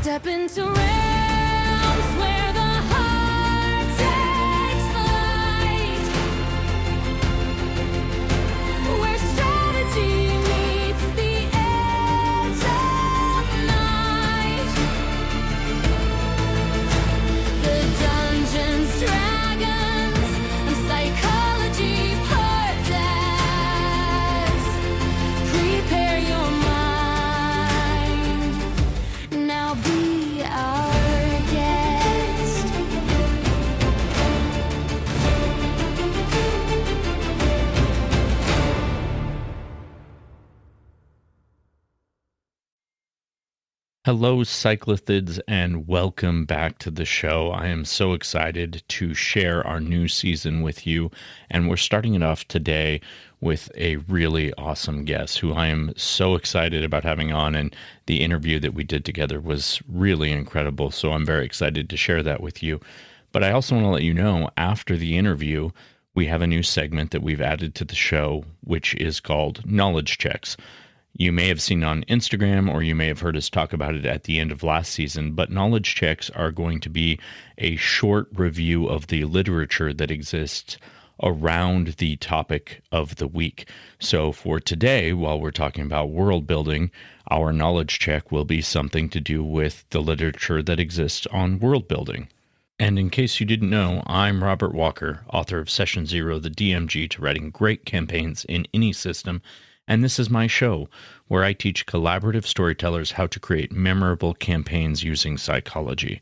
Step into realms where the heart takes flight, where strategy meets the edge of night. The Dungeons, Dragons, and Psychology Podcast. Prepare your mind. Now be our guest. Hello, cyclothids, and welcome back to the show. I am so excited to share our new season with you, and we're starting it off today with a really awesome guest who I am so excited about having on, and the interview that we did together was really incredible, so I'm very excited to share that with you. But I also want to let you know, after the interview, we have a new segment that we've added to the show, which is called Knowledge Checks. You may have seen it on Instagram, or you may have heard us talk about it at the end of last season, but knowledge checks are going to be a short review of the literature that exists around the topic of the week. So for today, while we're talking about world building, our knowledge check will be something to do with the literature that exists on world building. And in case you didn't know, I'm Robert Walker, author of Session Zero, the DMG to writing great campaigns in any system. And this is my show, where I teach collaborative storytellers how to create memorable campaigns using psychology.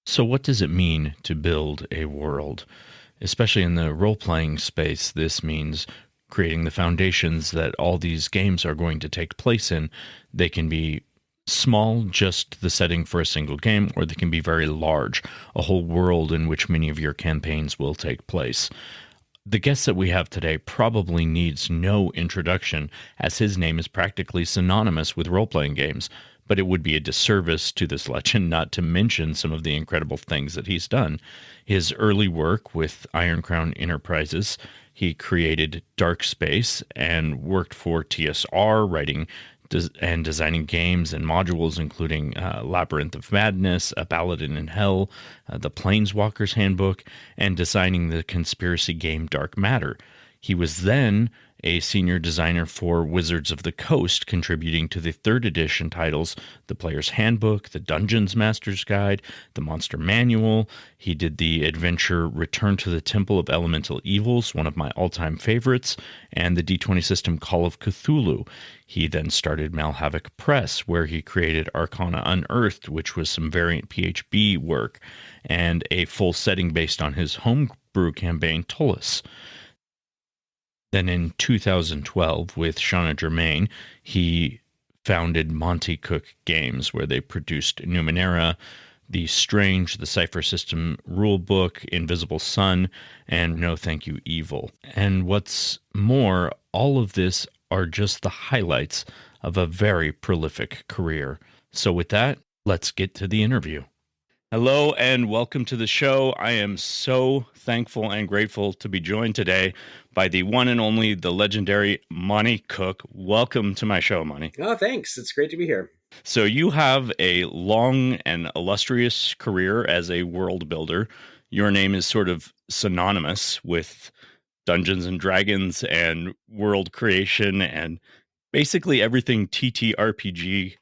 So what does it mean to build a world? Especially in the role-playing space, this means creating the foundations that all these games are going to take place in. They can be small, just the setting for a single game, or they can be very large, a whole world in which many of your campaigns will take place. The guest that we have today probably needs no introduction, as his name is practically synonymous with role-playing games, but it would be a disservice to this legend not to mention some of the incredible things that he's done. His early work with Iron Crown Enterprises, he created Dark Space and worked for TSR, writing and designing games and modules, including Labyrinth of Madness, A Paladin in Hell, the Planeswalker's Handbook, and designing the conspiracy game Dark Matter. He was then a senior designer for Wizards of the Coast, contributing to the 3rd edition titles, The Player's Handbook, The Dungeons Master's Guide, The Monster Manual. He did the adventure Return to the Temple of Elemental Evils, one of my all-time favorites, and the D20 system Call of Cthulhu. He then started Malhavoc Press, where he created Arcana Unearthed, which was some variant PHB work, and a full setting based on his homebrew campaign, Tullus. Then in 2012, with Shauna Germain, he founded Monte Cook Games, where they produced Numenera, The Strange, the Cipher System Rulebook, Invisible Sun, and No Thank You Evil. And what's more, all of this are just the highlights of a very prolific career. So with that, let's get to the interview. Hello and welcome to the show. I am so thankful and grateful to be joined today by the one and only, the legendary Monte Cook. Welcome to my show, Monte. Oh, thanks. It's great to be here. So you have a long and illustrious career as a world builder. Your name is sort of synonymous with Dungeons and Dragons and world creation and basically everything TTRPG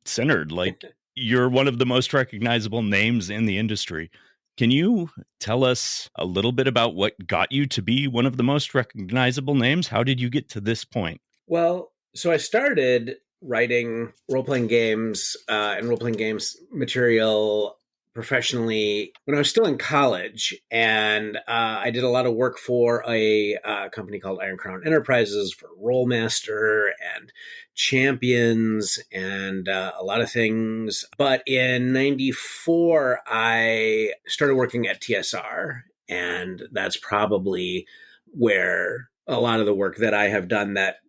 centered. Like, you're one of the most recognizable names in the industry. Can you tell us a little bit about what got you to be one of the most recognizable names? How did you get to this point? Well, so I started writing role-playing games and role-playing games material professionally when I was still in college. And I did a lot of work for a company called Iron Crown Enterprises for Rollmaster and Champions and a lot of things. But in 94, I started working at TSR. And that's probably where a lot of the work that I have done that,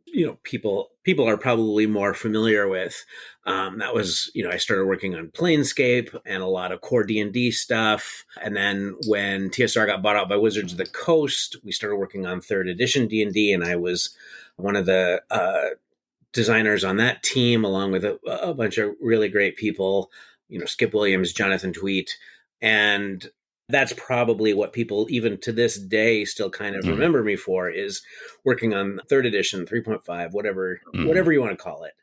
people are probably more familiar with. That was, I started working on Planescape and a lot of core D&D stuff. And then when TSR got bought out by Wizards of the Coast, we started working on 3rd edition D&D, and I was one of the designers on that team, along with a bunch of really great people, Skip Williams, Jonathan Tweet. And that's probably what people, even to this day, still kind of remember me for, is working on third edition, 3.5, whatever you want to call it.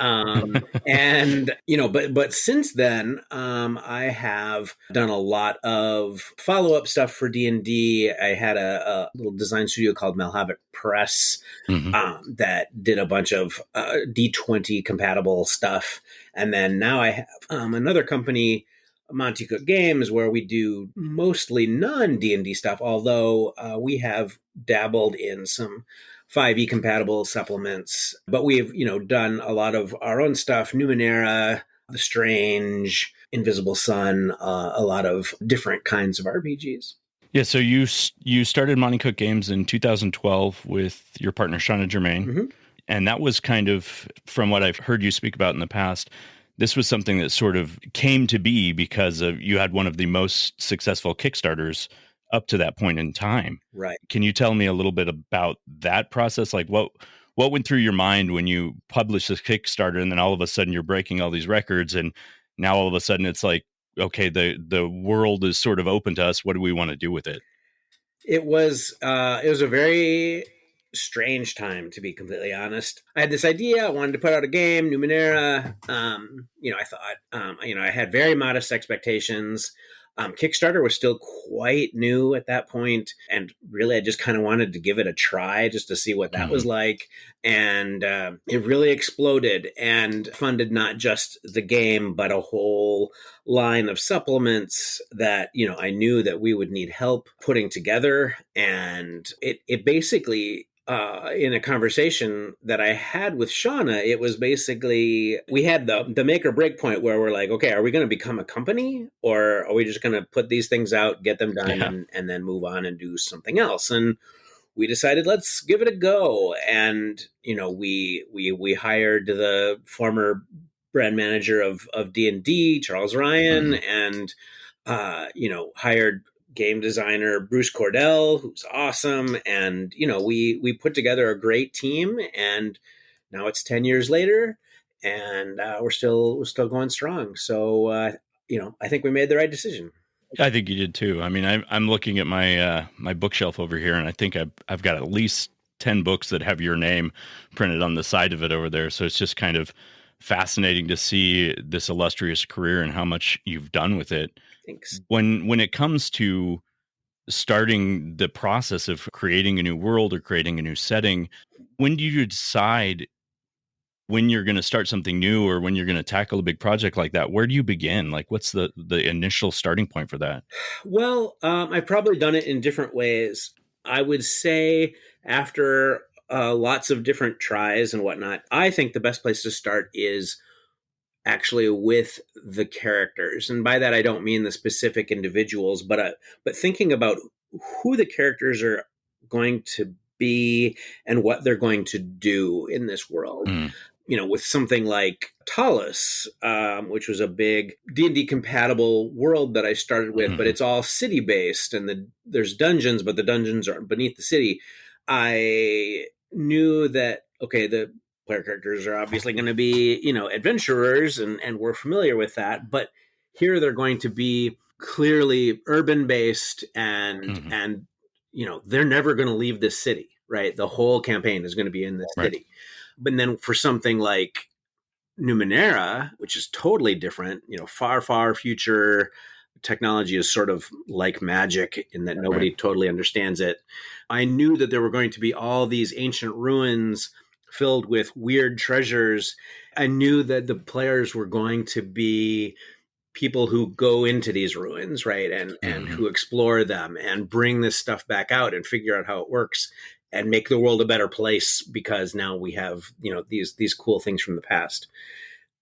And but since then, I have done a lot of follow-up stuff for D&D. I had a little design studio called Malhabit Press that did a bunch of D20 compatible stuff. And then now I have another company, Monte Cook Games, where we do mostly non-D&D stuff, although we have dabbled in some 5e compatible supplements, but we've done a lot of our own stuff: Numenera, The Strange, Invisible Sun, a lot of different kinds of RPGs. Yeah, so you started Monte Cook Games in 2012 with your partner Shauna Germain, and that was kind of, from what I've heard you speak about in the past, this was something that sort of came to be because of you had one of the most successful Kickstarters up to that point in time. Right. Can you tell me a little bit about that process? Like what went through your mind when you published this Kickstarter and then all of a sudden you're breaking all these records and now all of a sudden it's like, okay, the world is sort of open to us. What do we want to do with it? It was a very strange time, to be completely honest. I had this idea. I wanted to put out a game, Numenera. I thought, I had very modest expectations. Kickstarter was still quite new at that point, and really I just kind of wanted to give it a try just to see what that was like. And it really exploded and funded not just the game, but a whole line of supplements that, I knew that we would need help putting together. And it basically, in a conversation that I had with Shauna, it was basically, we had the make or break point where we're like, okay, are we going to become a company, or are we just going to put these things out, get them done, and then move on and do something else? And we decided, let's give it a go. And, we hired the former brand manager of D&D, Charles Ryan, and, hired game designer Bruce Cordell, who's awesome. And, we put together a great team, and now it's 10 years later and we're still going strong. So, I think we made the right decision. I think you did too. I mean, I'm looking at my my bookshelf over here, and I think I've got at least 10 books that have your name printed on the side of it over there. So it's just kind of fascinating to see this illustrious career and how much you've done with it. Thanks. When it comes to starting the process of creating a new world or creating a new setting, when do you decide when you're going to start something new or when you're going to tackle a big project like that? Where do you begin? Like, what's the initial starting point for that? Well, I've probably done it in different ways. I would say after lots of different tries and whatnot, I think the best place to start is actually with the characters. And by that, I don't mean the specific individuals, but thinking about who the characters are going to be and what they're going to do in this world. With something like Talus, which was a big D&D compatible world that I started with, but it's all city based, and there's dungeons, but the dungeons are beneath the city. I knew that, okay, the player characters are obviously going to be, adventurers, and we're familiar with that, but here they're going to be clearly urban based, and they're never going to leave this city, right? The whole campaign is going to be in this city. But then for something like Numenera, which is totally different, far, far future, technology is sort of like magic in that nobody totally understands it. I knew that there were going to be all these ancient ruins filled with weird treasures. I knew that the players were going to be people who go into these ruins, right? And who explore them and bring this stuff back out and figure out how it works and make the world a better place, because now we have, these cool things from the past.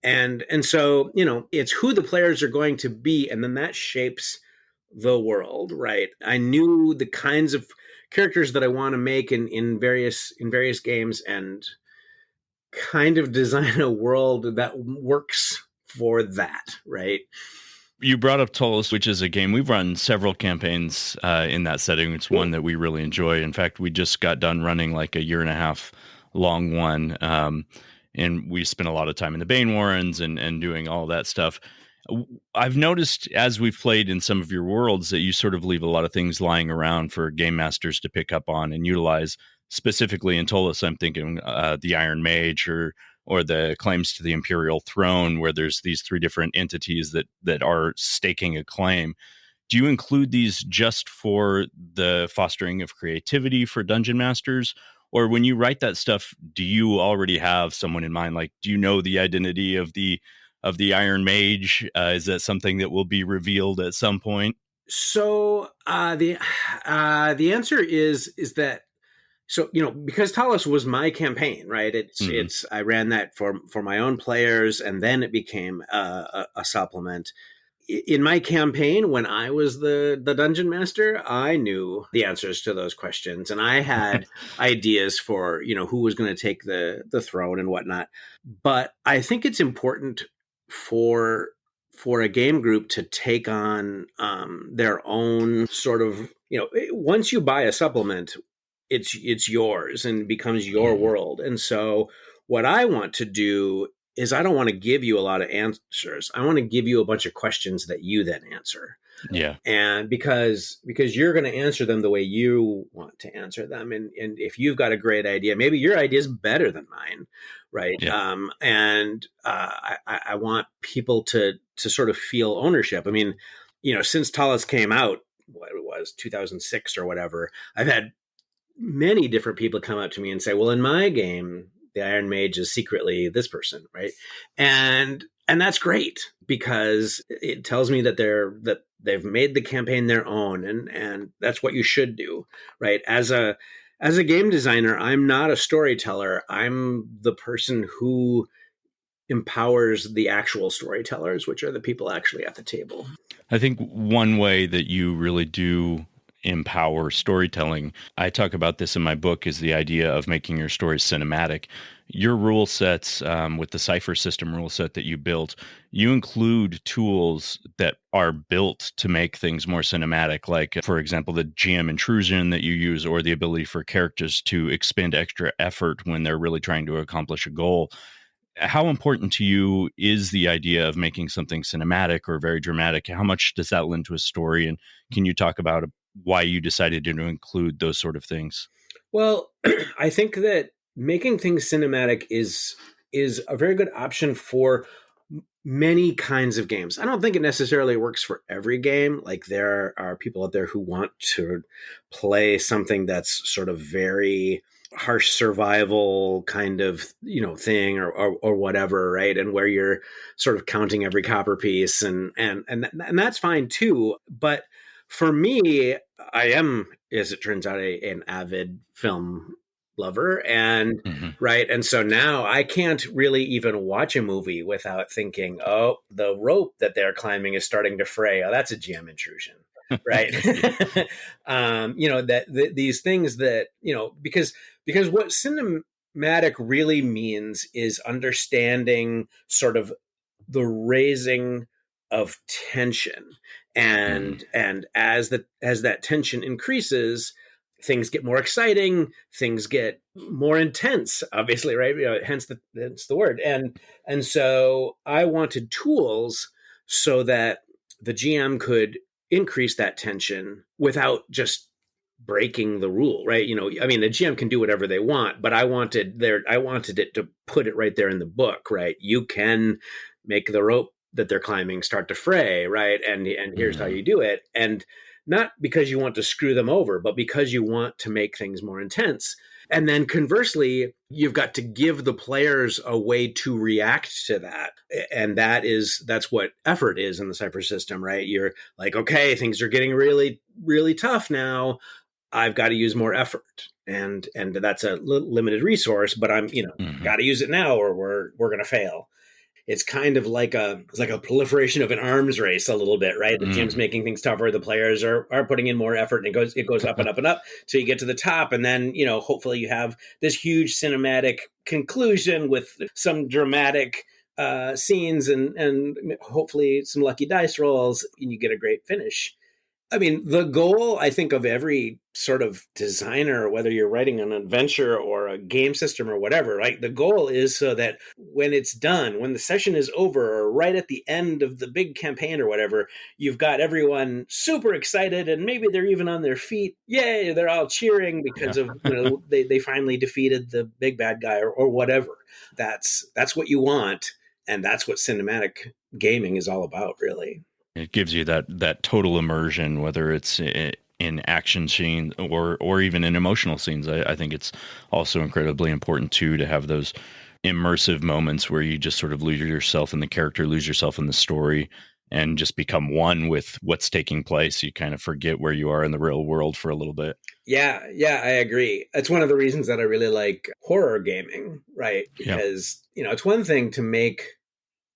And so, it's who the players are going to be, and then that shapes the world, right? I knew the kinds of characters that I want to make in various games, and kind of design a world that works for that, right? You brought up Tullis, which is a game we've run several campaigns in that setting. It's one that we really enjoy. In fact, we just got done running like a 1.5 year long one. and we spent a lot of time in the Bane Warrens and doing all that stuff. I've noticed as we've played in some of your worlds that you sort of leave a lot of things lying around for game masters to pick up on and utilize. Specifically in Tolos, I'm thinking the Iron Mage or the claims to the Imperial Throne, where there's these three different entities that are staking a claim. Do you include these just for the fostering of creativity for dungeon masters? Or when you write that stuff, do you already have someone in mind? Like, do you know the identity of the Iron Mage? Is that something that will be revealed at some point? So the answer is that, so, because Talos was my campaign, right? It's I ran that for my own players, and then it became a supplement. In my campaign, when I was the dungeon master, I knew the answers to those questions, and I had ideas for who was going to take the throne and whatnot. But I think it's important for a game group to take on their own sort of, once you buy a supplement, it's yours and becomes your world. And so what I want to do is I don't want to give you a lot of answers. I want to give you a bunch of questions that you then answer. Yeah. And because you're going to answer them the way you want to answer them. And if you've got a great idea, maybe your idea is better than mine. Right. Yeah. I want people to sort of feel ownership. I mean, since Talos came out, what it was 2006 or whatever, I've had many different people come up to me and say, well, in my game, the Iron Mage is secretly this person, right? And that's great, because it tells me that they've made the campaign their own, and that's what you should do, right? As a game designer, I'm not a storyteller. I'm the person who empowers the actual storytellers, which are the people actually at the table. I think one way that you really do empower storytelling, I talk about this in my book, is the idea of making your stories cinematic. Your rule sets, with the Cypher system rule set that you built, you include tools that are built to make things more cinematic, like, for example, the GM intrusion that you use, or the ability for characters to expend extra effort when they're really trying to accomplish a goal. How important to you is the idea of making something cinematic or very dramatic? How much does that lend to a story? And can you talk about why you decided to include those sort of things? Well, I think that making things cinematic is a very good option for many kinds of games. I don't think it necessarily works for every game. Like, there are people out there who want to play something that's sort of very harsh survival kind of thing, or whatever, right? And where you're sort of counting every copper piece, and that's fine too. But for me, I am, as it turns out, an avid film lover, and right, and so now I can't really even watch a movie without thinking, oh, the rope that they're climbing is starting to fray. Oh, that's a GM intrusion. Right. These things that, because what cinematic really means is understanding sort of the raising of tension, and as that tension increases, things get more exciting, things get more intense, obviously, right? Hence the word. And so I wanted tools so that the GM could increase that tension without just breaking the rule, right? I mean, the GM can do whatever they want, but I wanted it to put it right there in the book, right? You can make the rope that they're climbing start to fray, right? And here's how you do it. And not because you want to screw them over, but because you want to make things more intense. And then conversely, you've got to give the players a way to react to that. And that's what effort is in the Cypher system, right? You're like, okay, things are getting really, really tough now. I've got to use more effort. And that's a limited resource, but I'm, got to use it now or we're going to fail. It's kind of like a proliferation of an arms race a little bit, right? The GM's making things tougher. The players are putting in more effort, and it goes up and up and up. So you get to the top, and then, hopefully you have this huge cinematic conclusion with some dramatic scenes and hopefully some lucky dice rolls, and you get a great finish. I mean, the goal, I think, of every sort of designer, whether you're writing an adventure or a game system or whatever, right? The goal is so that when it's done, when the session is over, or right at the end of the big campaign or whatever, you've got everyone super excited and maybe they're even on their feet. Yay, they're all cheering because Yeah. of, they finally defeated the big bad guy or whatever. That's what you want. And that's what cinematic gaming is all about, really. It gives you that total immersion, whether it's in action scenes or even in emotional scenes. I think it's also incredibly important too to have those immersive moments where you just sort of lose yourself in the character, lose yourself in the story, and just become one with what's taking place. You kind of forget where you are in the real world for a little bit. Yeah, I agree. It's one of the reasons that I really like horror gaming, right? Yeah. Because, it's one thing to make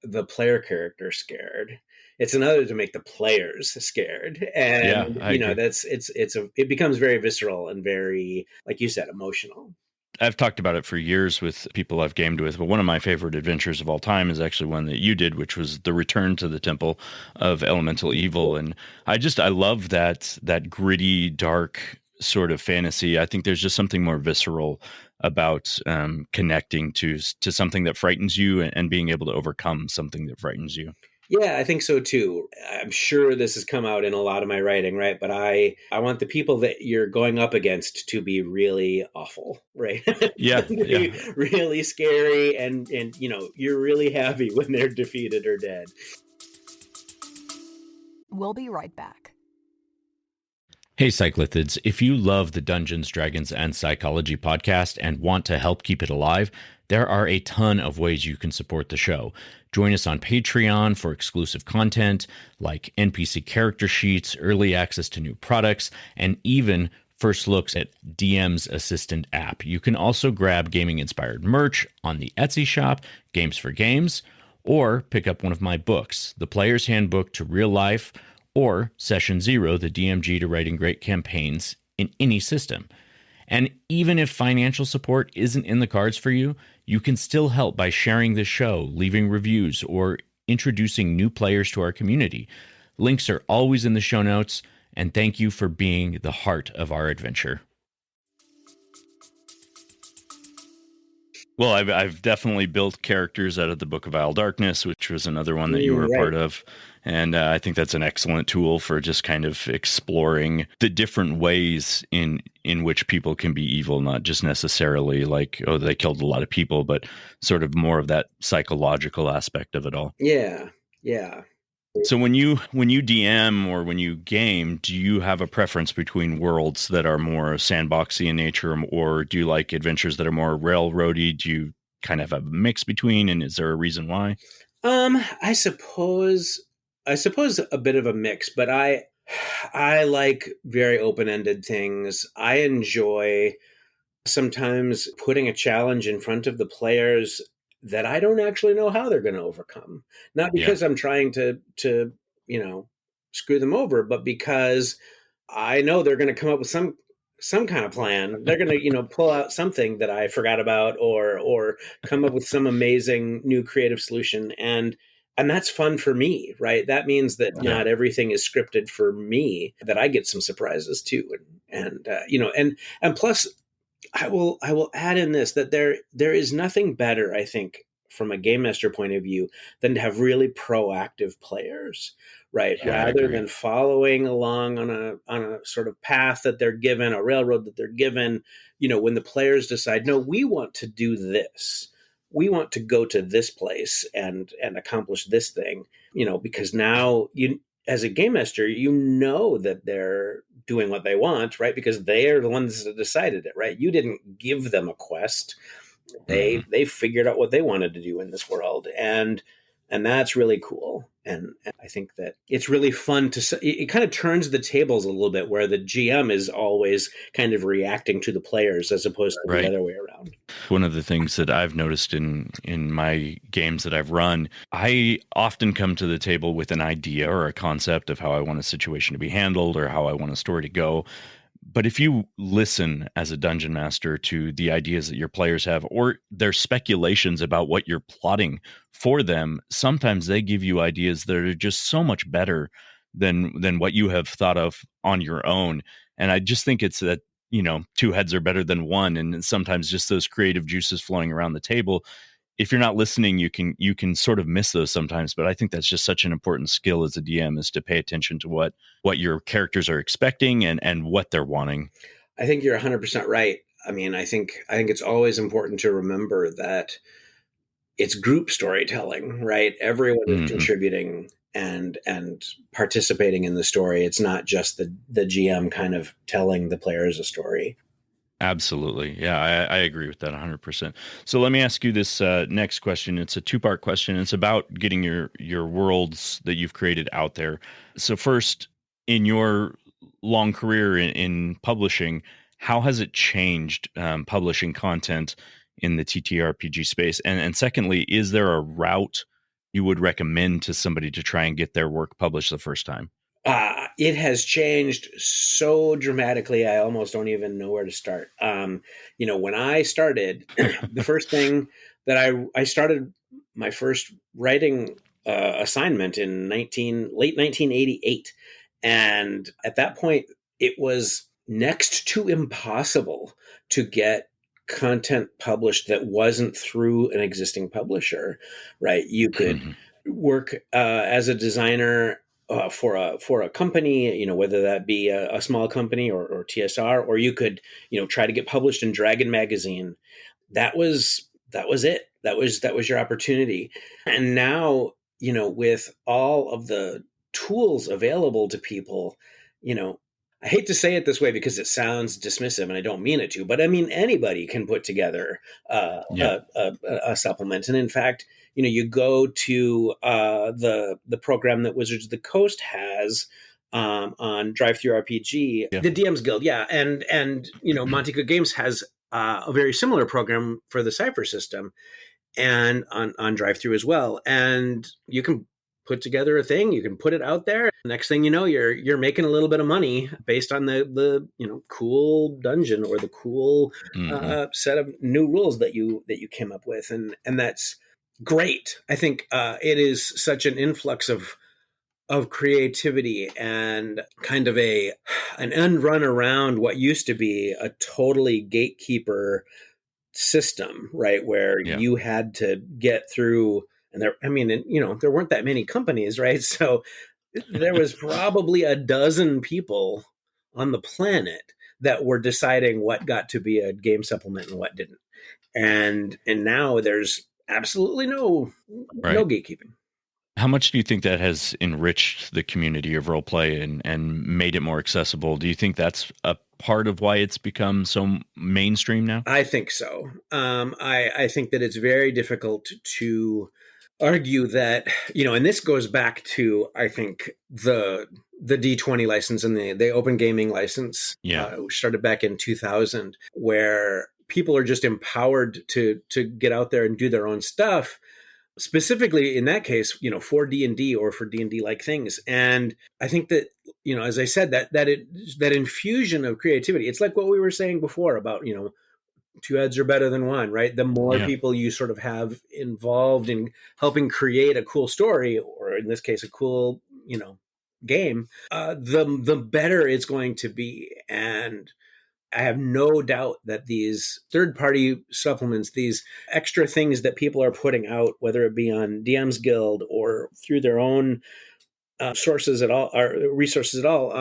the player character scared. It's another to make the players scared. Yeah, And, I agree. it becomes very visceral and very, like you said, emotional. I've talked about it for years with people I've gamed with, but one of my favorite adventures of all time is actually one that you did, which was the Return to the Temple of Elemental Evil. And I love that gritty, dark sort of fantasy. I think there's just something more visceral about connecting to something that frightens you and being able to overcome something that frightens you. Yeah, I think so too. I'm sure this has come out in a lot of my writing, right? But I want the people that you're going up against to be really awful, right? Yeah, To yeah. be really scary and you're really happy when they're defeated or dead. We'll be right back. Hey, Cyclithids, if you love the Dungeons, Dragons, and Psychology podcast and want to help keep it alive, there are a ton of ways you can support the show. Join us on Patreon for exclusive content like NPC character sheets, early access to new products, and even first looks at DM's Assistant app. You can also grab gaming-inspired merch on the Etsy shop, Games for Games, or pick up one of my books, The Player's Handbook to Real Life, or Session Zero, the DMG to writing great campaigns in any system. And even if financial support isn't in the cards for you, you can still help by sharing the show, leaving reviews, or introducing new players to our community. Links are always in the show notes, and thank you for being the heart of our adventure. Well, I've definitely built characters out of the Book of Isle Darkness, which was another one that you were a part of. And I think that's an excellent tool for just kind of exploring the different ways in which people can be evil, not just necessarily like, oh, they killed a lot of people, but sort of more of that psychological aspect of it all. Yeah. So when you DM or when you game, do you have a preference between worlds that are more sandboxy in nature, or do you like adventures that are more railroady? Do you kind of have a mix between, and is there a reason why? I suppose a bit of a mix, but I like very open-ended things. I enjoy sometimes putting a challenge in front of the players that I don't actually know how they're going to overcome. Not because I'm trying to screw them over, but because I know they're going to come up with some kind of plan. They're going to pull out something that I forgot about, or come up with some amazing new creative solution, and that's fun for me, right? That means that not everything is scripted for me, that I get some surprises too, and plus I will add in this, that there is nothing better, I think, from a game master point of view, than to have really proactive players, right? Yeah, Rather than following along on a sort of path that they're given, a railroad that they're given. When the players decide, no, we want to do this, we want to go to this place and accomplish this thing, because now as a game master, that they're doing what they want, right? Because they are the ones that decided it, right? You didn't give them a quest. They figured out what they wanted to do in this world, and that's really cool. And I think that it's really fun it kind of turns the tables a little bit, where the GM is always kind of reacting to the players as opposed to the other way around. One of the things that I've noticed in my games that I've run, I often come to the table with an idea or a concept of how I want a situation to be handled or how I want a story to go. But if you listen as a dungeon master to the ideas that your players have, or their speculations about what you're plotting for them, sometimes they give you ideas that are just so much better than what you have thought of on your own. And I just think it's that, two heads are better than one. And sometimes just those creative juices flowing around the table, if you're not listening, you can sort of miss those sometimes. But I think that's just such an important skill as a DM, is to pay attention to what your characters are expecting and what they're wanting. I think you're 100% right. I mean, I think it's always important to remember that it's group storytelling, right? Everyone is contributing and participating in the story. It's not just the GM kind of telling the players a story. Absolutely. Yeah, I agree with that 100%. So let me ask you this next question. It's a two-part question. It's about getting your worlds that you've created out there. So first, in your long career in publishing, how has it changed publishing content in the TTRPG space? And secondly, is there a route you would recommend to somebody to try and get their work published the first time? It has changed so dramatically, I almost don't even know where to start. When I started, the first thing that I started my first writing assignment in late 1988. And at that point, it was next to impossible to get content published that wasn't through an existing publisher, right? You could work as a designer for a company, whether that be a small company or TSR, or you could, try to get published in Dragon Magazine. That was it. That was your opportunity. And now, with all of the tools available to people, I hate to say it this way because it sounds dismissive, and I don't mean it to, but I mean, anybody can put together a supplement. And in fact, you go to the program that Wizards of the Coast has on Drive-Thru RPG, the DM's Guild, and Monte Cook Games has a very similar program for the Cypher system, and on Drive-Thru as well. And you can put together a thing, you can put it out there. Next thing you know, you're making a little bit of money based on the cool dungeon or the cool set of new rules that you came up with, and that's great. I think it is such an influx of creativity and kind of an end run around what used to be a totally gatekeeper system, right? Where you had to get through, and there weren't that many companies, right? So there was probably a dozen people on the planet that were deciding what got to be a game supplement and what didn't. And now there's absolutely no gatekeeping. How much do you think that has enriched the community of role play and made it more accessible? Do you think that's a part of why it's become so mainstream now? I think so. I think that it's very difficult to argue that, and this goes back to, I think, the D20 license and the open gaming license, which started back in 2000, where people are just empowered to get out there and do their own stuff, specifically in that case, for D&D or for D&D like things. And I think that, as I said, that infusion of creativity, it's like what we were saying before about, two heads are better than one, right? The more people you sort of have involved in helping create a cool story, or in this case, a cool, game, the better it's going to be. And I have no doubt that these third-party supplements, these extra things that people are putting out, whether it be on DM's Guild or through their own sources at all, or resources at all,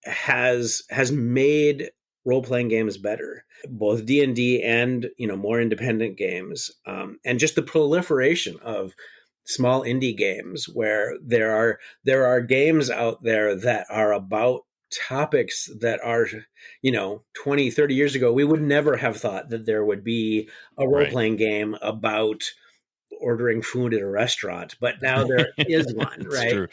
has made role-playing games better, both D&D and more independent games, and just the proliferation of small indie games where there are games out there that are about topics that are 20, 30 years ago we would never have thought that there would be a role-playing game about ordering food at a restaurant, but now there is one, right? True.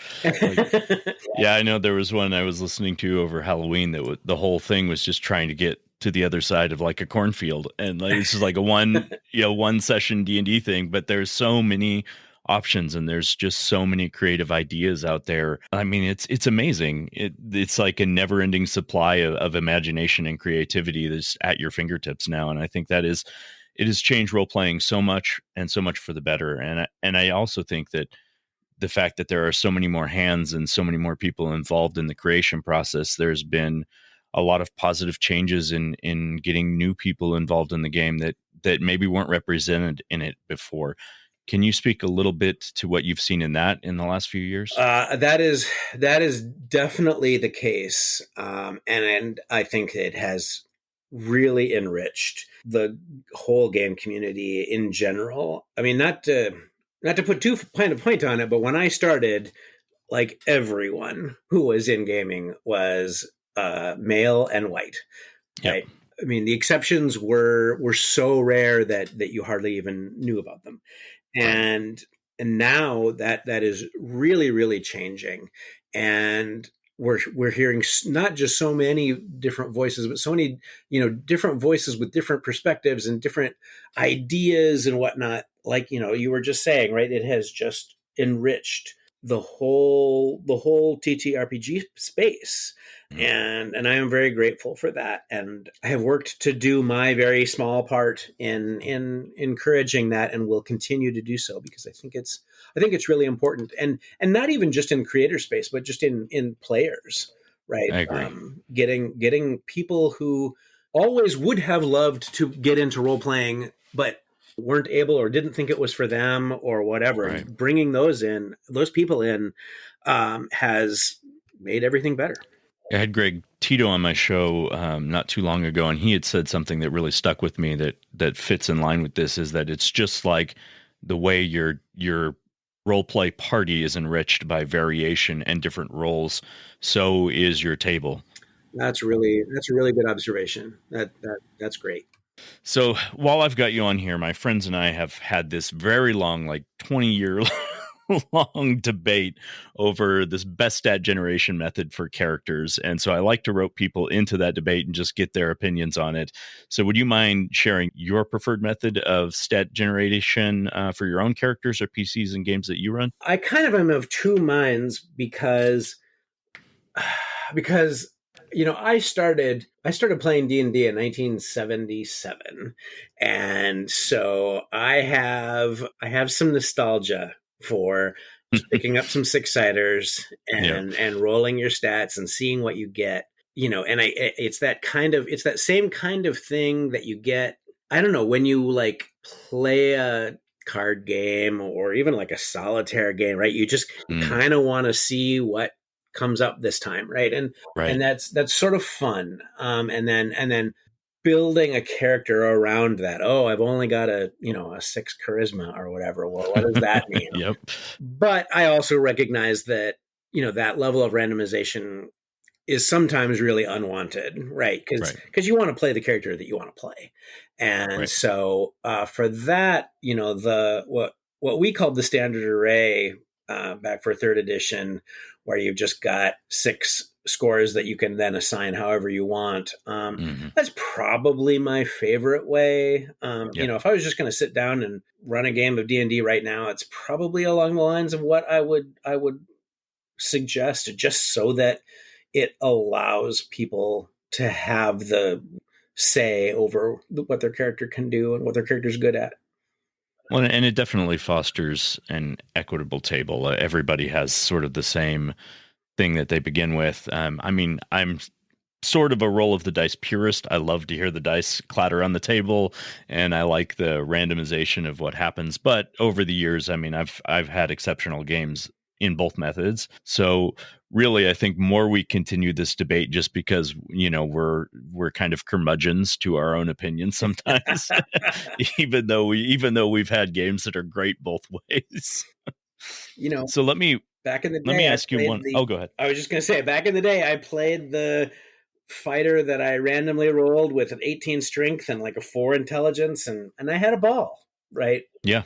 I know there was one I was listening to over Halloween that the whole thing was just trying to get to the other side of like a cornfield, and this is like a one session D&D thing, but there's so many options and there's just so many creative ideas out there. I mean, it's amazing. It's like a never-ending supply of imagination and creativity that's at your fingertips now, and I think it has changed role playing so much, and so much for the better. And I also think that the fact that there are so many more hands and so many more people involved in the creation process, there's been a lot of positive changes in getting new people involved in the game that maybe weren't represented in it before. Can you speak a little bit to what you've seen in that in the last few years? That is definitely the case, and I think it has really enriched the whole game community in general. I mean, not to put too fine a point on it, but when I started, like, everyone who was in gaming was male and white, right? Yep. I mean, the exceptions were so rare that you hardly even knew about them, and now that is really, really changing, and we're hearing not just so many different voices, but so many different voices with different perspectives and different ideas and whatnot. Like, you were just saying, right? It has just enriched the whole TTRPG space. And I am very grateful for that. And I have worked to do my very small part in encouraging that, and will continue to do so, because I think it's really important, and not even just in creator space, but just in players, right? I agree. Getting people who always would have loved to get into role playing, but weren't able or didn't think it was for them or whatever. Right. Bringing those people in, has made everything better. I had Greg Tito on my show not too long ago, and he had said something that really stuck with me that fits in line with this, is that it's just like the way your role play party is enriched by variation and different roles, so is your table. That's a really good observation. That's great. So while I've got you on here, my friends and I have had this very long, like 20-year long debate over this best stat generation method for characters. And so I like to rope people into that debate and just get their opinions on it. So would you mind sharing your preferred method of stat generation for your own characters or PCs and games that you run? I kind of am of two minds, because I started playing D&D in 1977, and so I have some nostalgia for just picking up some six-siders and rolling your stats and seeing what you get. And it's that same kind of thing that you get, I don't know, when you like play a card game or even like a solitaire game, right? You just kind of want to see what comes up this time, right? And that's sort of fun. And then building a character around that. Oh, I've only got a 6 charisma or whatever. Well, what does that mean? Yep. But I also recognize that that level of randomization is sometimes really unwanted, right? Because you want to play the character that you want to play, and so for that, what we called the standard array back for 3rd edition, where you've just got 6 scores that you can then assign however you want. That's probably my favorite way. If I was just going to sit down and run a game of D&D right now, it's probably along the lines of what I would suggest, just so that it allows people to have the say over what their character can do and what their character's good at. Well, and it definitely fosters an equitable table. Everybody has sort of the same thing that they begin with. I mean, I'm sort of a roll of the dice purist. I love to hear the dice clatter on the table, and I like the randomization of what happens. But over the years, I mean, I've had exceptional games in both methods. So really, I think more we continue this debate, just because we're kind of curmudgeons to our own opinions sometimes, even though we've had games that are great both ways. So let me ask you one. Go ahead. I was just going to say, back in the day, I played the fighter that I randomly rolled with an 18 strength and like a 4 intelligence, and I had a ball, right? Yeah.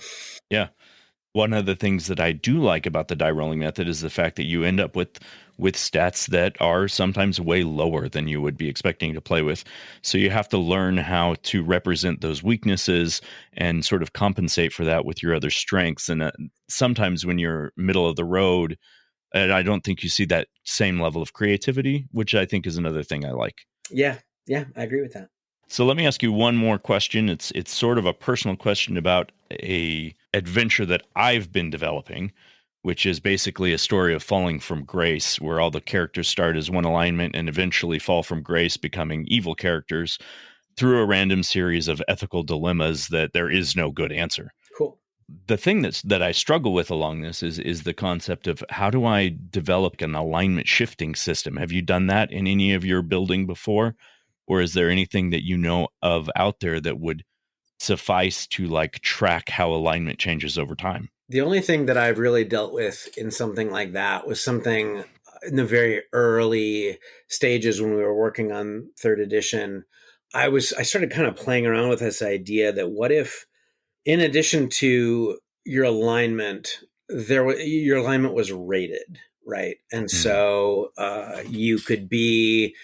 One of the things that I do like about the die rolling method is the fact that you end up with stats that are sometimes way lower than you would be expecting to play with. So you have to learn how to represent those weaknesses and sort of compensate for that with your other strengths. And sometimes when you're middle of the road, and I don't think you see that same level of creativity, which I think is another thing I like. Yeah, I agree with that. So let me ask you one more question. It's sort of a personal question about a adventure that I've been developing. which is basically a story of falling from grace, where all the characters start as one alignment and eventually fall from grace, becoming evil characters through a random series of ethical dilemmas that there is no good answer. Cool. The thing that I struggle with along this is the concept of how do I develop an alignment shifting system? Have you done that in any of your building before? Or is there anything that you know of out there that would suffice to like track how alignment changes over time? The only thing that I've really dealt with in something like that was something in the very early stages when we were working on third edition. I started kind of playing around with this idea that what if, in addition to your alignment, your alignment was rated, right? And so you could be,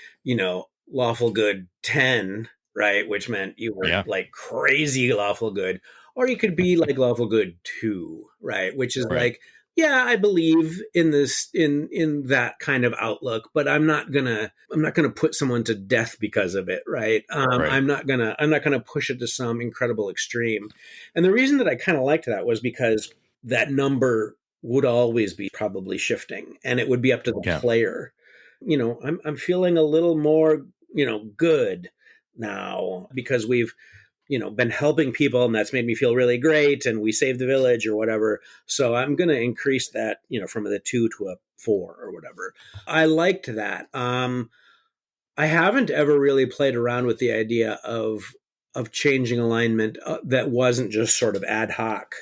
lawful good 10, right? Which meant you were like crazy lawful good, or you could be like lawful good 2, right? Which is like, yeah, I believe in this, in that kind of outlook, but I'm not gonna put someone to death because of it, right? I'm not gonna push it to some incredible extreme. And the reason that I kind of liked that was because that number would always be probably shifting, and it would be up to the player. I'm feeling a little more, good now because we've been helping people, and that's made me feel really great, and we saved the village or whatever. So I'm going to increase that, from the 2 to a 4 or whatever. I liked that. I haven't ever really played around with the idea of changing alignment that wasn't just sort of ad hoc,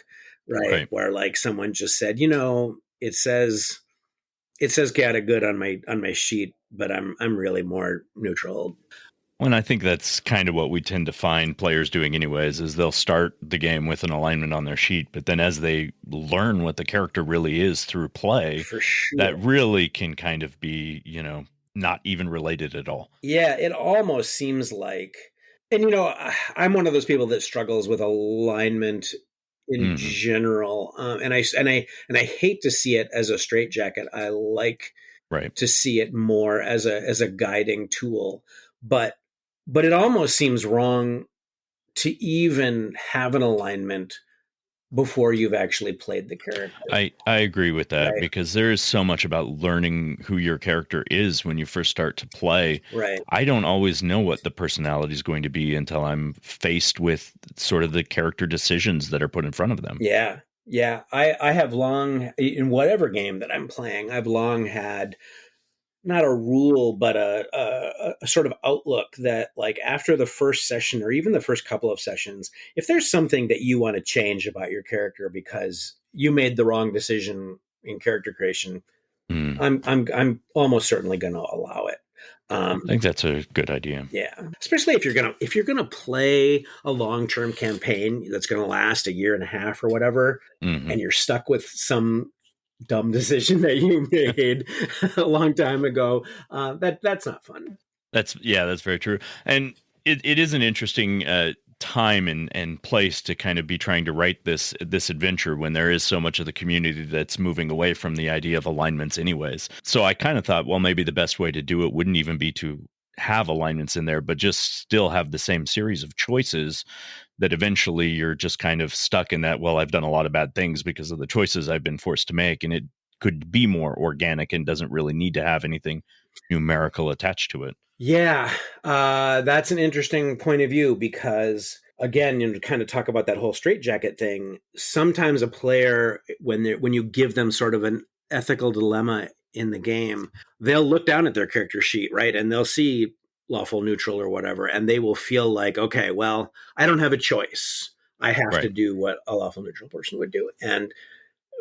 right? Where like someone just said, it says got a good on my sheet, but I'm really more neutral. Well, and I think that's kind of what we tend to find players doing anyways, is they'll start the game with an alignment on their sheet, but then as they learn what the character really is through play, for sure, that really can kind of be, not even related at all. Yeah, it almost seems like, and I'm one of those people that struggles with alignment in general, and I hate to see it as a straitjacket. I like to see it more as a guiding tool, but it almost seems wrong to even have an alignment before you've actually played the character. I agree with that, because there is so much about learning who your character is when you first start to play. Right. I don't always know what the personality is going to be until I'm faced with sort of the character decisions that are put in front of them. Yeah. Yeah. I have long, in whatever game that I'm playing, I've long had not a rule, but a sort of outlook that like after the first session or even the first couple of sessions, if there's something that you want to change about your character because you made the wrong decision in character creation, I'm almost certainly going to allow it. I think that's a good idea. Yeah, especially if you're gonna play a long-term campaign that's going to last a year and a half or whatever, and you're stuck with some dumb decision that you made a long time ago. That's not fun. That's very true. And it is an interesting time and place to kind of be trying to write this adventure when there is so much of the community that's moving away from the idea of alignments anyways. So I kind of thought, well, maybe the best way to do it wouldn't even be to have alignments in there, but just still have the same series of choices that eventually you're just kind of stuck in that, well, I've done a lot of bad things because of the choices I've been forced to make. And it could be more organic and doesn't really need to have anything numerical attached to it. Yeah, that's an interesting point of view because, again, to kind of talk about that whole straitjacket thing, sometimes a player, when you give them sort of an ethical dilemma in the game, they'll look down at their character sheet, right? And they'll see lawful neutral or whatever, and they will feel like, okay, well, I don't have a choice. I have to do what a lawful neutral person would do. And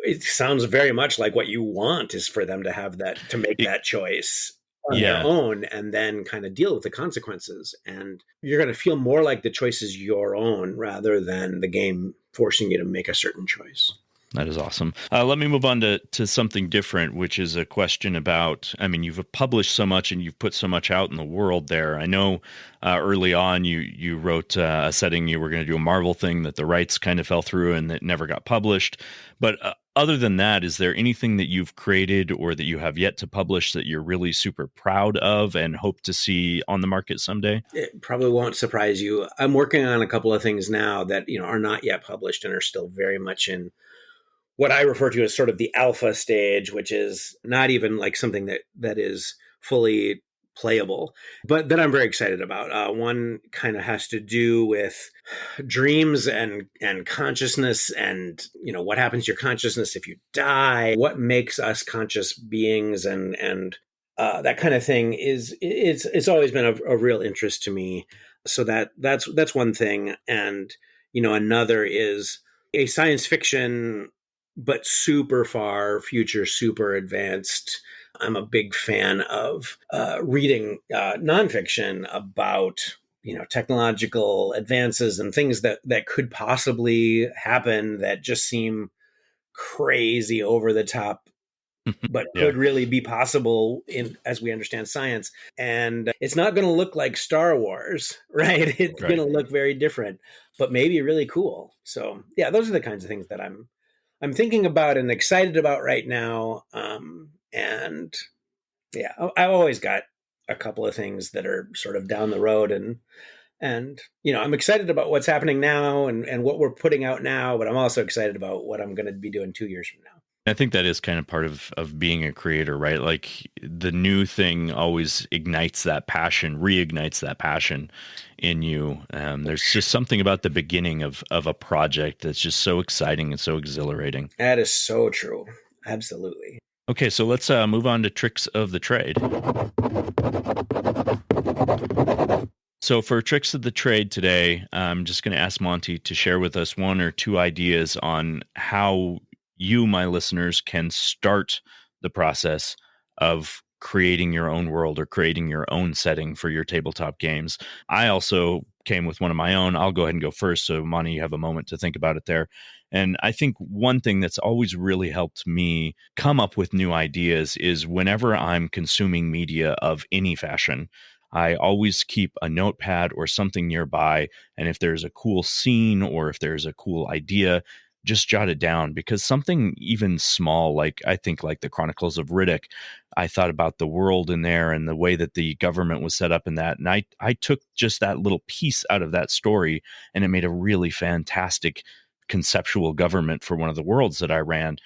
it sounds very much like what you want is for them to have to make that choice on their own and then kind of deal with the consequences. And you're going to feel more like the choice is your own rather than the game forcing you to make a certain choice. That is awesome. Let me move on to something different, which is a question about, you've published so much and you've put so much out in the world there. I know early on you wrote a setting you were going to do a Marvel thing that the rights kind of fell through and that never got published. But other than that, is there anything that you've created or that you have yet to publish that you're really super proud of and hope to see on the market someday? It probably won't surprise you. I'm working on a couple of things now that are not yet published and are still very much in what I refer to as sort of the alpha stage, which is not even like something that is fully playable, but that I'm very excited about. One kind of has to do with dreams and consciousness, and what happens to your consciousness if you die, what makes us conscious beings, and that kind of thing it's always been a real interest to me. So that's one thing, and another is a science fiction but super far future, super advanced. I'm a big fan of reading nonfiction about technological advances and things that could possibly happen that just seem crazy, over the top, but Yeah, could really be possible in as we understand science. And it's not going to look like Star Wars, right? It's going right. to look very different, but maybe really cool. So yeah, those are the kinds of things that I'm thinking about and excited about right now. And yeah, I've always got a couple of things that are sort of down the road, and I'm excited about what's happening now and what we're putting out now, but I'm also excited about what I'm going to be doing 2 years from now. I think that is kind of part of being a creator, right? Like the new thing always ignites that passion, reignites that passion in you. There's just something about the beginning of a project that's just so exciting and so exhilarating. That is so true. Absolutely. Okay, so let's move on to tricks of the trade. So for tricks of the trade today, I'm just going to ask Monty to share with us one or two ideas on how you, my listeners, can start the process of creating your own world or creating your own setting for your tabletop games. I also came with one of my own. I'll go ahead and go first. So Monty, you have a moment to think about it there. And I think one thing that's always really helped me come up with new ideas is whenever I'm consuming media of any fashion, I always keep a notepad or something nearby. And if there's a cool scene or if there's a cool idea, just jot it down, because something even small, like I think like the Chronicles of Riddick, I thought about the world in there and the way that the government was set up in that. And I took just that little piece out of that story and it made a really fantastic conceptual government for one of the worlds that I ran.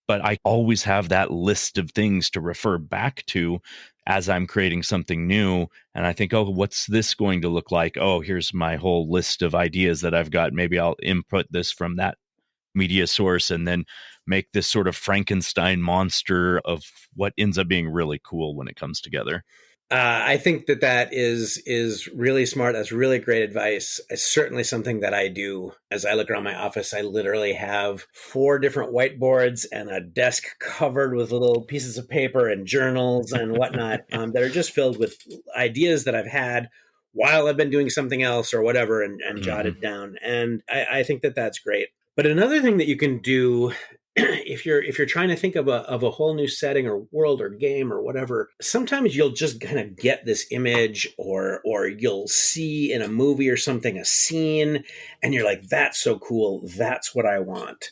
But I always have that list of things to refer back to as I'm creating something new. And I think, oh, what's this going to look like? Oh, here's my whole list of ideas that I've got. Maybe I'll input this from that media source and then make this sort of Frankenstein monster of what ends up being really cool when it comes together. I think that is really smart. That's really great advice. It's certainly something that I do. As I look around my office, I literally have 4 different whiteboards and a desk covered with little pieces of paper and journals and whatnot that are just filled with ideas that I've had while I've been doing something else or whatever, and jotted down. And I think that that's great. But another thing that you can do if you're trying to think of a whole new setting or world or game or whatever, sometimes you'll just kind of get this image, or you'll see in a movie or something a scene and you're like, that's so cool, that's what I want.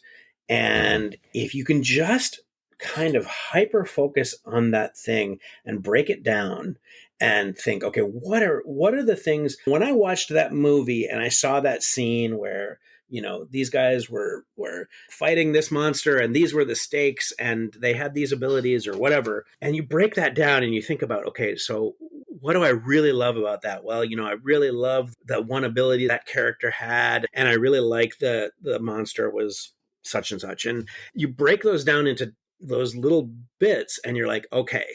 And if you can just kind of hyper focus on that thing and break it down and think, okay, what are the things, when I watched that movie and I saw that scene where these guys were fighting this monster and these were the stakes and they had these abilities or whatever. And you break that down and you think about, okay, so what do I really love about that? Well, I really love the one ability that character had. And I really like the monster was such and such. And you break those down into those little bits and you're like, okay,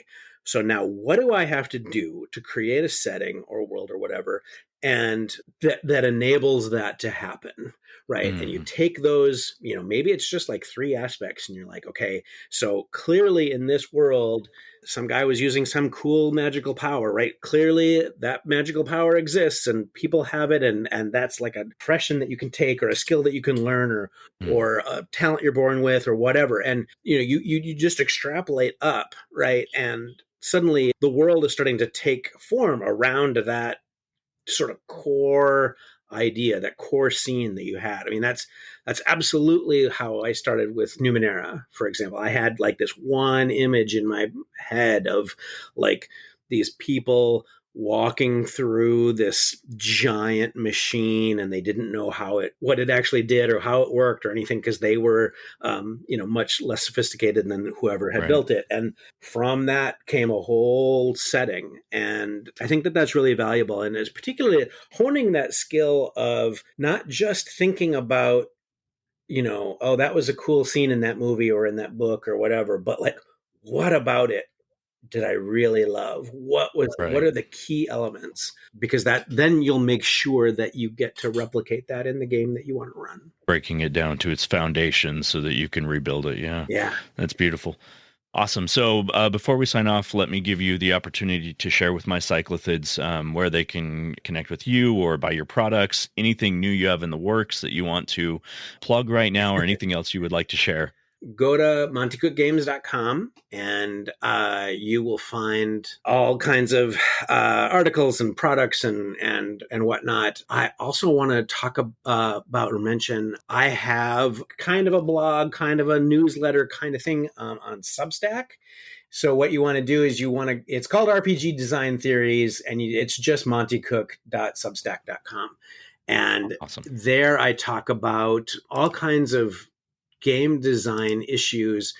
so now what do I have to do to create a setting or world or whatever, and that enables that to happen, right? And you take those, maybe it's just like 3 aspects and you're like, okay, so clearly in this world, some guy was using some cool magical power, right? Clearly that magical power exists and people have it, and that's like a profession that you can take or a skill that you can learn or a talent you're born with or whatever. And you just extrapolate up, right? And suddenly the world is starting to take form around that sort of core idea, that core scene that you had. I mean, that's absolutely how I started with Numenera, for example. I had like this one image in my head of like these people walking through this giant machine, and they didn't know what it actually did or how it worked or anything, because they were, much less sophisticated than whoever had Right. built it. And from that came a whole setting. And I think that that's really valuable. And it's particularly honing that skill of not just thinking about, oh, that was a cool scene in that movie or in that book or whatever, but like, what about it did I really love? What Right. are the key elements? Because then you'll make sure that you get to replicate that in the game that you want to run. Breaking it down to its foundation so that you can rebuild it. Yeah. Yeah. That's beautiful. Awesome. So before we sign off, let me give you the opportunity to share with my cyclothids where they can connect with you or buy your products, anything new you have in the works that you want to plug right now, or anything else you would like to share. Go to montecookgames.com and you will find all kinds of articles and products and whatnot. I also want to talk about or mention I have kind of a blog, kind of a newsletter kind of thing on Substack. So what you want to do is it's called RPG Design Theories, and it's just montecook.substack.com. And Awesome. There I talk about all kinds of game design issues.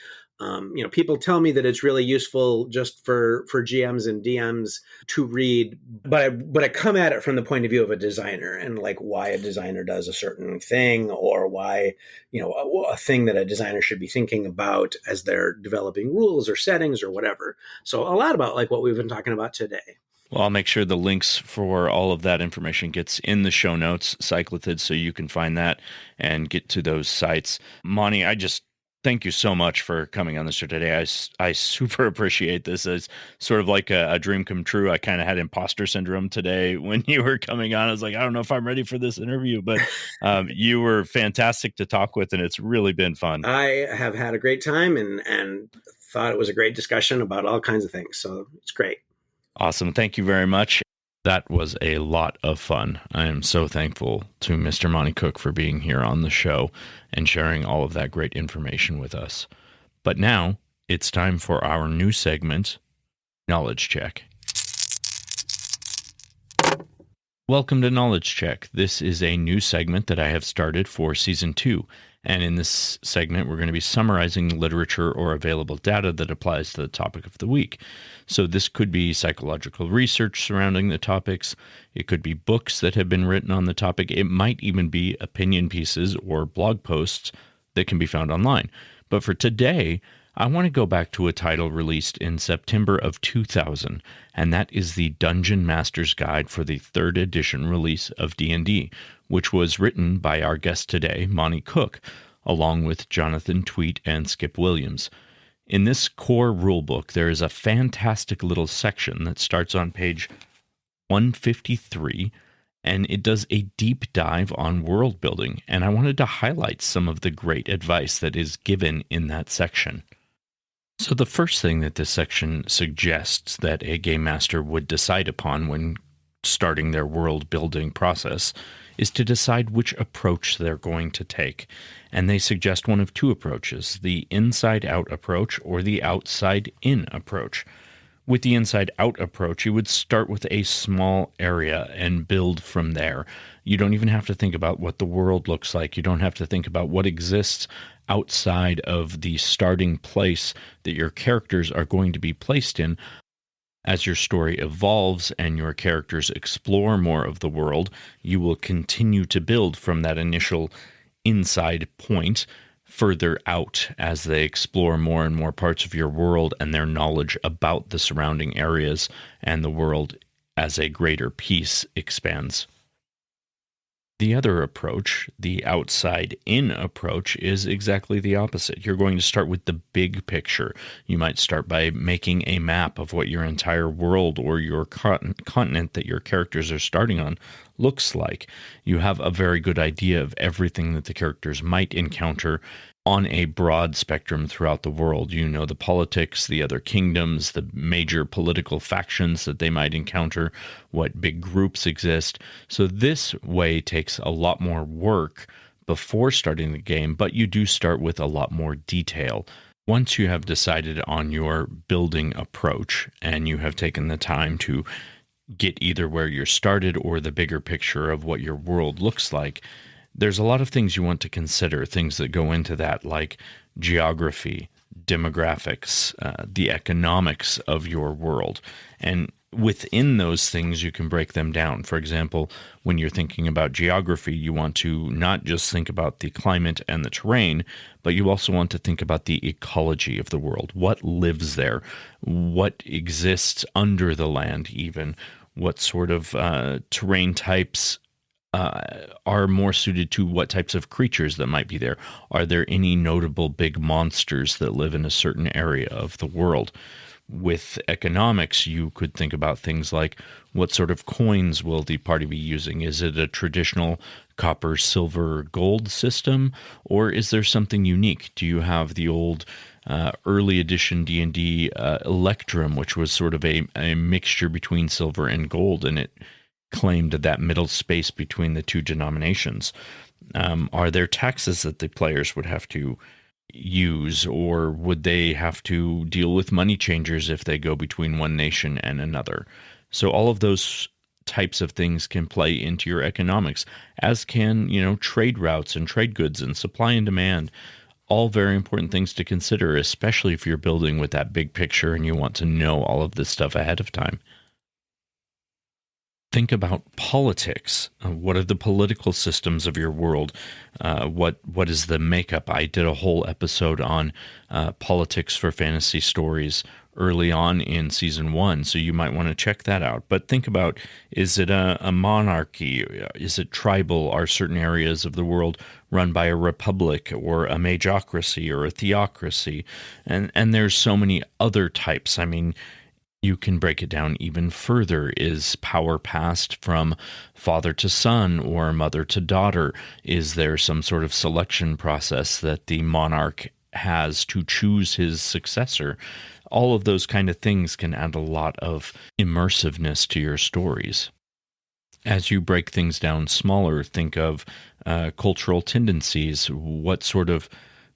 People tell me that it's really useful just for GMs and DMs to read, but I come at it from the point of view of a designer and like why a designer does a certain thing, or why, a thing that a designer should be thinking about as they're developing rules or settings or whatever. So a lot about like what we've been talking about today. Well, I'll make sure the links for all of that information gets in the show notes, Cyclothids, so you can find that and get to those sites. Monty, I just thank you so much for coming on the show today. I super appreciate this. It's sort of like a dream come true. I kind of had imposter syndrome today when you were coming on. I was like, I don't know if I'm ready for this interview, but you were fantastic to talk with, and it's really been fun. I have had a great time and thought it was a great discussion about all kinds of things. So it's great. Awesome. Thank you very much. That was a lot of fun. I am so thankful to Mr. Monte Cook for being here on the show and sharing all of that great information with us. But now it's time for our new segment, Knowledge Check. Welcome to Knowledge Check. This is a new segment that I have started for Season 2. And in this segment, we're going to be summarizing literature or available data that applies to the topic of the week. So this could be psychological research surrounding the topics. It could be books that have been written on the topic. It might even be opinion pieces or blog posts that can be found online. But for today, I want to go back to a title released in September of 2000, and that is the Dungeon Master's Guide for the 3rd edition release of D&D, which was written by our guest today, Monte Cook, along with Jonathan Tweet and Skip Williams. In this core rulebook, there is a fantastic little section that starts on page 153, and it does a deep dive on world building, and I wanted to highlight some of the great advice that is given in that section. So the first thing that this section suggests that a game master would decide upon when starting their world building process is to decide which approach they're going to take. And they suggest one of two approaches, the inside-out approach or the outside-in approach. With the inside-out approach, you would start with a small area and build from there. You don't even have to think about what the world looks like. You don't have to think about what exists outside of the starting place that your characters are going to be placed in. As your story evolves and your characters explore more of the world, you will continue to build from that initial inside point further out as they explore more and more parts of your world and their knowledge about the surrounding areas and the world as a greater piece expands. The other approach, the outside-in approach, is exactly the opposite. You're going to start with the big picture. You might start by making a map of what your entire world or your continent that your characters are starting on looks like. You have a very good idea of everything that the characters might encounter on a broad spectrum throughout the world. You know the politics, the other kingdoms, the major political factions that they might encounter, what big groups exist. So this way takes a lot more work before starting the game, but you do start with a lot more detail. Once you have decided on your building approach and you have taken the time to get either where you're started or the bigger picture of what your world looks like, there's a lot of things you want to consider, things that go into that, like geography, demographics, the economics of your world. And within those things, you can break them down. For example, when you're thinking about geography, you want to not just think about the climate and the terrain, but you also want to think about the ecology of the world. What lives there? What exists under the land, even? What sort of terrain types are more suited to what types of creatures that might be there? Are there any notable big monsters that live in a certain area of the world? With economics, you could think about things like, what sort of coins will the party be using? Is it a traditional copper, silver, gold system, or is there something unique? Do you have the old early edition D&D Electrum, which was sort of a mixture between silver and gold, and it claimed that middle space between the two denominations? Are there taxes that the players would have to use, or would they have to deal with money changers if they go between one nation and another? So all of those types of things can play into your economics, as can, trade routes and trade goods and supply and demand. All very important things to consider, especially if you're building with that big picture and you want to know all of this stuff ahead of time. Think about politics. What are the political systems of your world? What is the makeup? I did a whole episode on politics for fantasy stories early on in season 1, so you might want to check that out. But think about, is it a monarchy? Is it tribal? Are certain areas of the world run by a republic or a magocracy or a theocracy? And there's so many other types. I mean, you can break it down even further. Is power passed from father to son or mother to daughter? Is there some sort of selection process that the monarch has to choose his successor? All of those kind of things can add a lot of immersiveness to your stories. As you break things down smaller, think of cultural tendencies. What sort of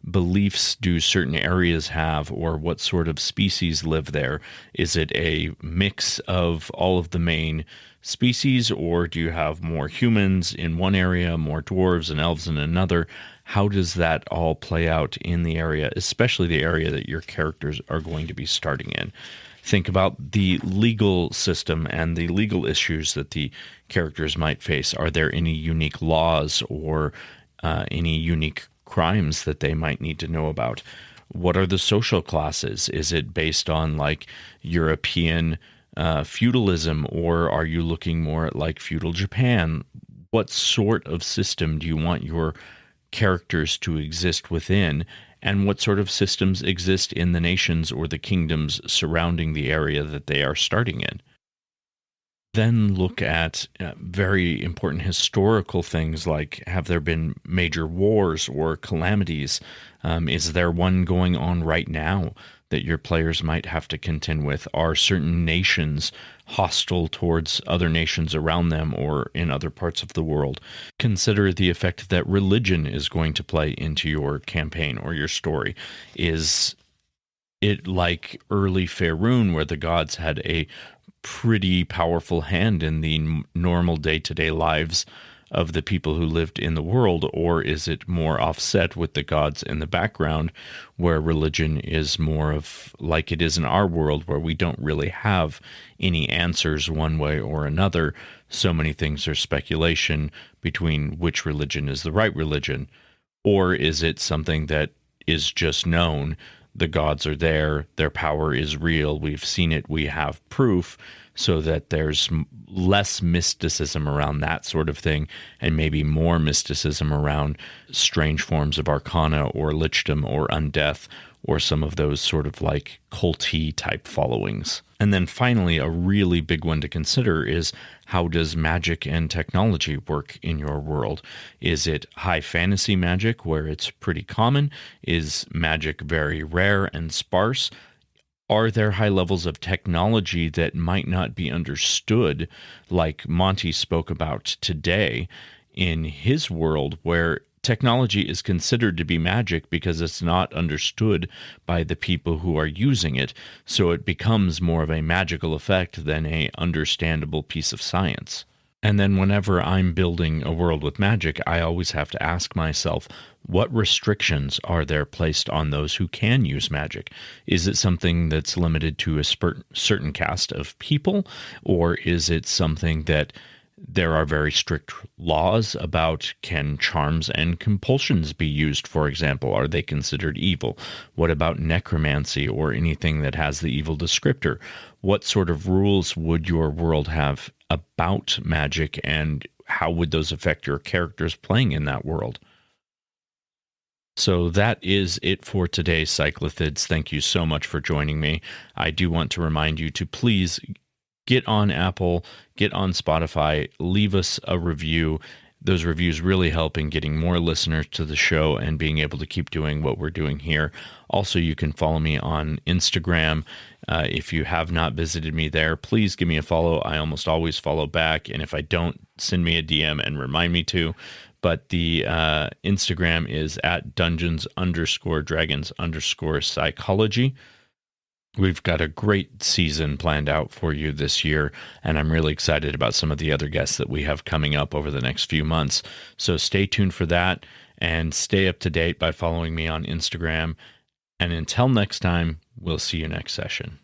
beliefs do certain areas have, or what sort of species live there? Is it a mix of all of the main species, or do you have more humans in one area, more dwarves and elves in another? How does that all play out in the area, especially the area that your characters are going to be starting in? Think about the legal system and the legal issues that the characters might face. Are there any unique laws or any unique crimes that they might need to know about? What are the social classes? Is it based on like European feudalism, or are you looking more at like feudal Japan? What sort of system do you want your characters to exist within, and what sort of systems exist in the nations or the kingdoms surrounding the area that they are starting in? Then look at very important historical things like, have there been major wars or calamities? Is there one going on right now that your players might have to contend with? Are certain nations hostile towards other nations around them or in other parts of the world? Consider the effect that religion is going to play into your campaign or your story. Is it like early Faerun, where the gods had a pretty powerful hand in the normal day-to-day lives of the people who lived in the world, or is it more offset with the gods in the background, where religion is more of like it is in our world, where we don't really have any answers one way or another? So many things are speculation between which religion is the right religion. Or is it something that is just known? The gods are there, their power is real, we've seen it, we have proof, so that there's less mysticism around that sort of thing, and maybe more mysticism around strange forms of arcana or lichdom or undeath, or some of those sort of like culty type followings. And then finally, a really big one to consider is, how does magic and technology work in your world? Is it high fantasy magic where it's pretty common? Is magic very rare and sparse? Are there high levels of technology that might not be understood, like Monty spoke about today in his world, where technology is considered to be magic because it's not understood by the people who are using it, so it becomes more of a magical effect than a understandable piece of science. And then whenever I'm building a world with magic, I always have to ask myself, what restrictions are there placed on those who can use magic? Is it something that's limited to a certain cast of people, or is it something that there are very strict laws about? Can charms and compulsions be used, for example? Are they considered evil? What about necromancy or anything that has the evil descriptor? What sort of rules would your world have about magic, and how would those affect your characters playing in that world? So that is it for today, Cyclothids. Thank you so much for joining me. I do want to remind you to please get on Apple, get on Spotify, leave us a review. Those reviews really help in getting more listeners to the show and being able to keep doing what we're doing here. Also, you can follow me on Instagram. If you have not visited me there, please give me a follow. I almost always follow back. And if I don't, send me a DM and remind me to. But the Instagram is at dungeons_dragons_psychology. We've got a great season planned out for you this year, and I'm really excited about some of the other guests that we have coming up over the next few months. So stay tuned for that, and stay up to date by following me on Instagram. And until next time, we'll see you next session.